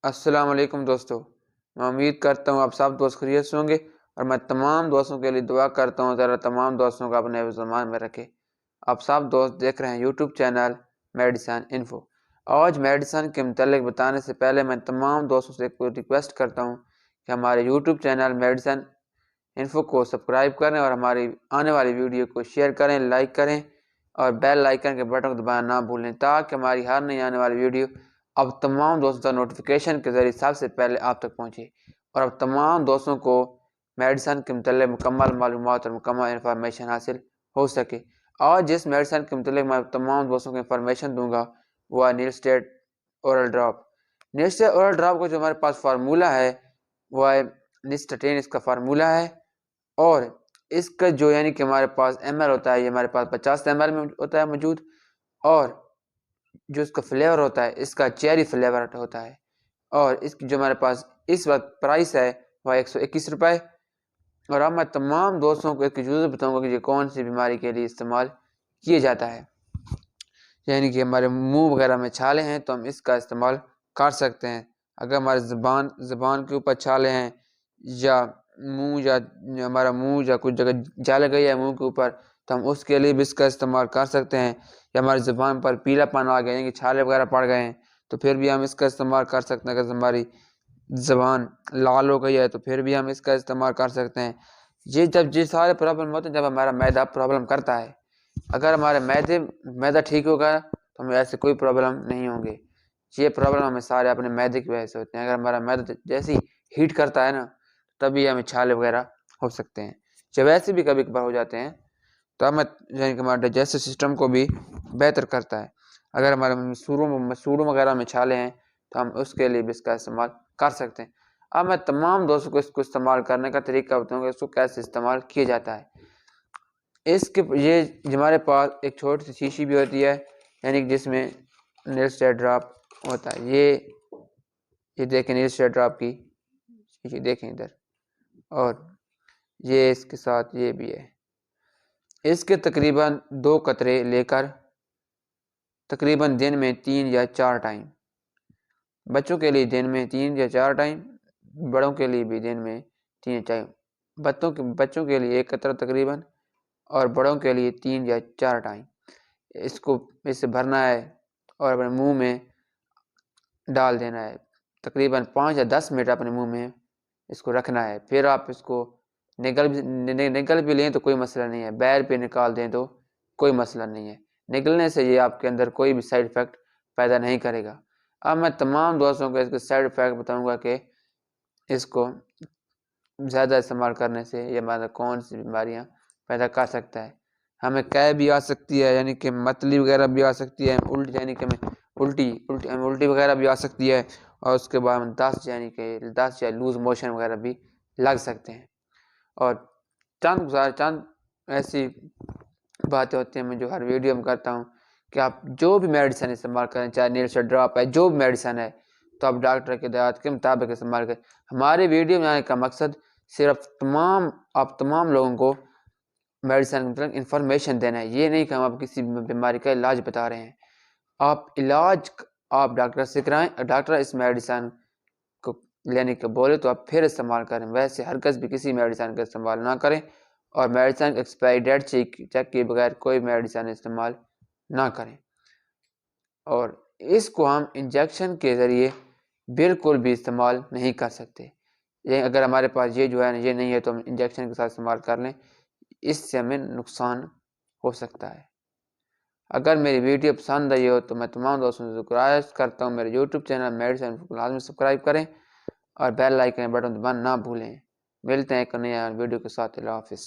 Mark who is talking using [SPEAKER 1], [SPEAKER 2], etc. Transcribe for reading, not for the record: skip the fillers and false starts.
[SPEAKER 1] السلام علیکم دوستو، میں امید کرتا ہوں آپ سب دوست خیریت سے ہوں گے اور میں تمام دوستوں کے لیے دعا کرتا ہوں ذرا تمام دوستوں کو اپنے حفظ و امان میں رکھے۔ آپ سب دوست دیکھ رہے ہیں یوٹیوب چینل میڈیسن انفو۔ آج میڈیسن کے متعلق بتانے سے پہلے میں تمام دوستوں سے ایک ریکویسٹ کرتا ہوں کہ ہمارے یوٹیوب چینل میڈیسن انفو کو سبسکرائب کریں اور ہماری آنے والی ویڈیو کو شیئر کریں، لائک کریں اور بیل آئیکن کے بٹن کو دبانا نہ بھولیں تاکہ ہماری ہر نئی آنے والی ویڈیو اب تمام دوستوں تک نوٹیفیکیشن کے ذریعے سب سے پہلے آپ تک پہنچے اور اب تمام دوستوں کو میڈیسن کے متعلق مکمل معلومات اور مکمل انفارمیشن حاصل ہو سکے۔ آج جس میڈیسن کے متعلق میں تمام دوستوں کو انفارمیشن دوں گا وہ ہے نیلسٹیٹ اورل ڈراپ۔ نیلسٹیٹ اورل ڈراپ کا جو ہمارے پاس فارمولہ ہے وہ ہے nystatin، اس کا فارمولہ ہے، اور اس کا جو یعنی کہ ہمارے پاس ایم ایل ہوتا ہے، یہ ہمارے پاس 50 ایم ایل میں ہوتا ہے موجود، اور جو اس کا فلیور ہوتا ہے اس کا چیری فلیور ہوتا ہے، اور اس کی جو ہمارے پاس اس وقت پرائس ہے وہ 121 روپے۔ اور اب میں تمام دوستوں کو ایک چیز بتاؤں گا کہ یہ کون سی بیماری کے لیے استعمال کیا جاتا ہے۔ یعنی کہ ہمارے منہ وغیرہ میں چھالے ہیں تو ہم اس کا استعمال کر سکتے ہیں۔ اگر ہمارے زبان کے اوپر چھالے ہیں یا منہ یا ہمارا منہ یا کچھ جگہ جل گئی ہے منہ کے اوپر تو ہم اس کے لیے بھی اس کا استعمال کر سکتے ہیں۔ یا ہماری زبان پر پیلا پن آ گیا یعنی کہ چھالے وغیرہ پڑ گئے ہیں تو پھر بھی ہم اس کا استعمال کر سکتے ہیں۔ اگر ہماری زبان لال ہو گئی ہے تو پھر بھی ہم اس کا استعمال کر سکتے ہیں۔ یہ سارے پرابلم ہوتے ہیں جب ہمارا معدہ پرابلم کرتا ہے۔ اگر ہمارے معدہ ٹھیک ہوگا تو ہمیں ایسے کوئی پرابلم نہیں ہوں گے۔ یہ پرابلم ہمیں سارے اپنے معدے کی وجہ سے ہوتے ہیں۔ اگر ہمارا معدہ جیسے ہیٹ کرتا ہے نا تبھی ہمیں چھالے وغیرہ ہو سکتے ہیں، جب ایسے بھی کبھی کبھار ہو جاتے ہیں تو ہمیں یعنی کہ ہمارے ڈائجسٹو سسٹم کو بھی بہتر کرتا ہے۔ اگر ہمارے مسوڑوں وغیرہ میں چھالے ہیں تو ہم اس کے لیے بھی اس کا استعمال کر سکتے ہیں۔ اب میں تمام دوستوں کو اس کو استعمال کرنے کا طریقہ بتاؤں گا، اس کو کیسے استعمال کیا جاتا ہے۔ یہ ہمارے پاس ایک چھوٹی سی شیشی بھی ہوتی ہے یعنی کہ جس میں نیلسٹیٹ ڈراپ ہوتا ہے۔ یہ دیکھیں نیلسٹیٹ ڈراپ کی شیشی دیکھیں ادھر، اور یہ اس کے ساتھ یہ بھی ہے۔ اس کے تقریباً 2 قطرے لے کر تقریباً دن میں 3 یا 4 ٹائم، بچوں کے لیے دن میں 3 یا 4 ٹائم، بڑوں کے لیے بھی دن میں 3 یا 4 ٹائم، بچوں کے لیے 1 قطرہ تقریباً اور بڑوں کے لیے 3 یا 4 ٹائم۔ اس سے بھرنا ہے اور اپنے منہ میں ڈال دینا ہے، تقریباً 5 یا 10 منٹ اپنے منہ میں اس کو رکھنا ہے۔ پھر آپ اس کو نگل بھی لیں تو کوئی مسئلہ نہیں ہے، بیر پہ نکال دیں تو کوئی مسئلہ نہیں ہے، نگلنے سے یہ آپ کے اندر کوئی بھی سائیڈ ایفیکٹ پیدا نہیں کرے گا۔ اب میں تمام دوستوں کو اس کے سائیڈ ایفیکٹ بتاؤں گا کہ اس کو زیادہ استعمال کرنے سے یہ ہمارا کون سی بیماریاں پیدا کر سکتا ہے۔ ہمیں قے بھی آ سکتی ہے یعنی کہ متلی وغیرہ بھی آ سکتی ہے، یعنی کہ الٹی وغیرہ بھی آ سکتی ہے، اور اس کے بعد دست یا لوز موشن وغیرہ بھی لگ سکتے ہیں۔ اور چند ایسی باتیں ہوتی ہیں میں جو ہر ویڈیو میں کرتا ہوں کہ آپ جو بھی میڈیسن استعمال کریں، چاہے نیلسٹیٹ ڈراپ ہے، جو بھی میڈیسن ہے تو آپ ڈاکٹر کی ہدایات کے مطابق استعمال کریں۔ ہمارے ویڈیو میں آنے کا مقصد صرف آپ تمام لوگوں کو میڈیسن مطلب انفارمیشن دینا ہے، یہ نہیں کہ ہم آپ کسی بیماری کا علاج بتا رہے ہیں۔ آپ ڈاکٹر سے کرائیں، ڈاکٹر اس میڈیسن کو لینے کے بولے تو آپ پھر استعمال کریں، ویسے ہرگز بھی کسی میڈیسن کا استعمال نہ کریں، اور میڈیسن ایکسپائری ڈیٹ چیک کیے بغیر کوئی میڈیسن استعمال نہ کریں۔ اور اس کو ہم انجیکشن کے ذریعے بالکل بھی استعمال نہیں کر سکتے۔ اگر ہمارے پاس یہ جو ہے یہ نہیں ہے تو ہم انجیکشن کے ساتھ استعمال کر لیں، اس سے ہمیں نقصان ہو سکتا ہے۔ اگر میری ویڈیو پسند آئی ہو تو میں تمام دوستوں سے گزارش کرتا ہوں میرے یوٹیوب چینل میڈیسن کو لازمی سبسکرائب کریں اور بیل آئیکن بٹن دبانا نہ بھولیں۔ ملتے ہیں ایک نئی ویڈیو کے ساتھ، اللہ حافظ۔